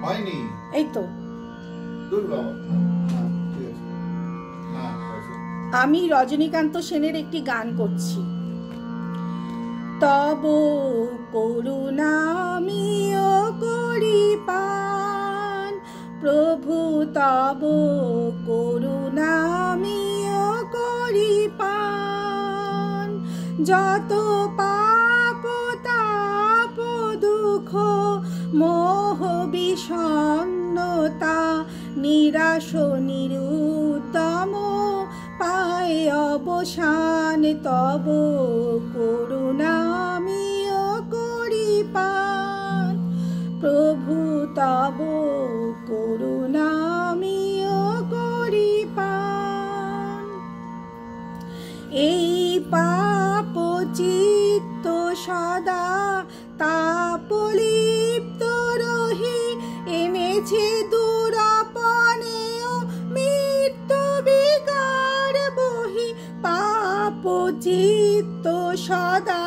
হয়নি এই তো আমি রজনীকান্ত সেনের একটি গান করছি। তব করুণামিও করি পান, প্রভু তব করুণামিও করি পান। যত পাপ তাপ দুঃখ মোহ বিষণ্ণতা নিরাশ নিরুত্তম পায় অবসান, তব করুণামিও করি পান, প্রভু তব করুণামিও করি পান। এই পাপ চিত্ত সদা তাপলিপ্ত রহি এনেছে দুরাপনেও মৃত্যু বিকার বহি। পাপ চিত্ত সদা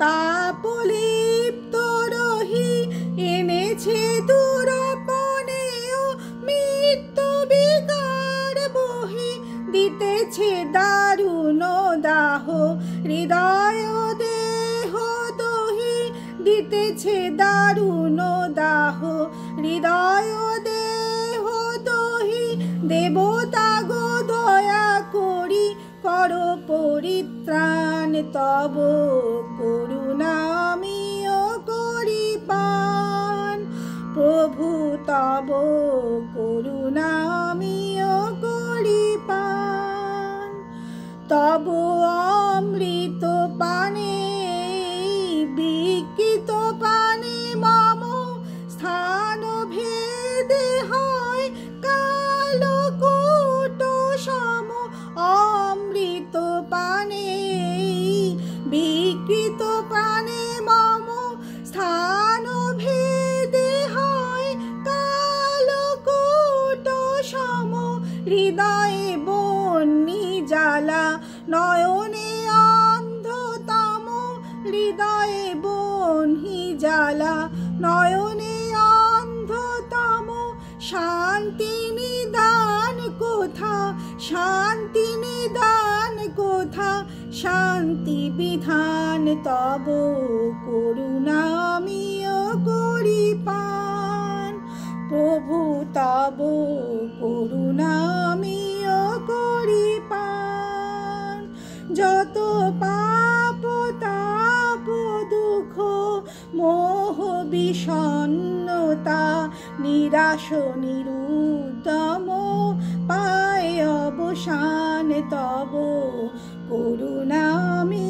তাপলিপ্ত রহি এনেছে দুরাপনেও মৃত্যু বিকার বহি। দিতেছে দারুণ দাহ হৃদয় দেহ দহি, দিতেছে দারুণ দাহ হৃদয় দেহ দহি। দেবতা গো দয়া করি কর পরিত্রাণ, তব করুণামিও করি পান, প্রভু তব করুণামিও করি পান। তব অমৃত পানে বিকৃত পানে মম স্থান ভেদে হয় কালকূট সম। অমৃত পানে বিকৃত পানে মম স্থান ভেদে হয় কালকূট সম। হৃদয়ে বন্যি জ্বালা নয়নে অন্ধতম, হৃদয়ে বন্যি জ্বালা নয়নে অন্ধতম। শান্তি নিদান কোথা, শান্তি নিদান কোথা, শান্তি বিধান তব করুণামিও করি পান, প্রভু তব করুণামিও করি পান। যত পাপ তাপ দুঃখ মোহ বিষণ্ণতা নিরাশ নিরুদ্যম পায় অবসান, তব করুণামি